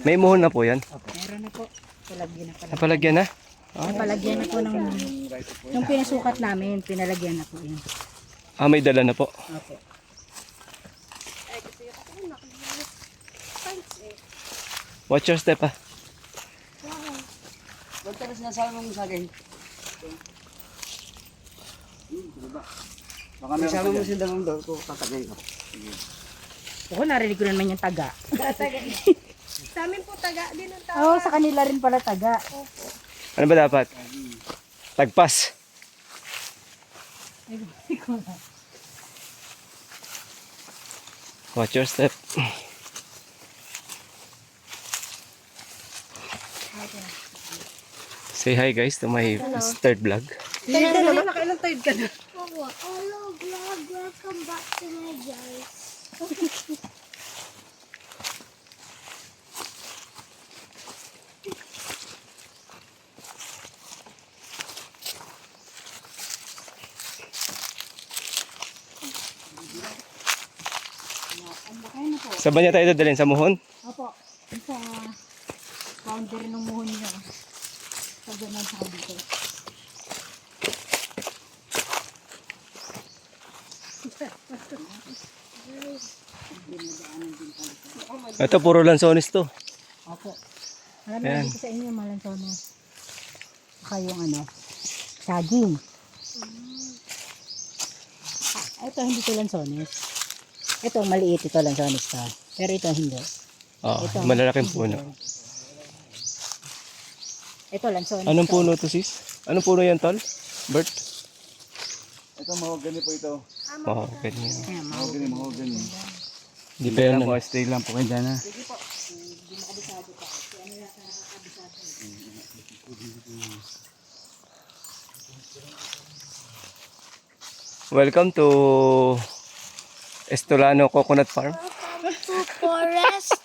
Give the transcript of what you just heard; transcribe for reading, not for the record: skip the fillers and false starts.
May muhon na po yan. Meron na po. Palagyan na pala. Napalagyan na? Palagyan na po ng... Yung pinasukat namin, pinalagyan na po yun. Ah, may dala na po. Okay. Watch your step ah. Huwag ka na sinasabi mong sa akin. Isama mo si Damang daw ko, tatagay ko. Ako narinig ko naman yung taga. Taga. Sa amin po taga din ang tawag. Oo, sa kanila rin pala taga. Ano ba dapat? Tagpas. Watch your step. Say hi guys to my third vlog. Tayo ka naman, nakailang tayo ka na. Hello vlog, welcome back to my guys. Saan ba niya tayo dadalhin? Sa muhon? Opo. Sa boundary ng muhon niya. Sa ganun sa dito. Ito puro lansones to. Opo. Alam mo, Ayan. dito sa inyo yung malansono. Saka yung ano, saging. Ito hindi to lansones. Ito maliit, ito lansones pa. Pero ito hindi. Oh, Ito, malalaking puno. Ito lansones. Anong to. puno to sis? Anong puno yan tol? Bert? Ito mahogany po ito. Oh, ganyan. Ayan, Mahogany. Hindi pa yan. po, stay lang po kayo dyan ha. Welcome to Estolano Coconut Farm. Forest.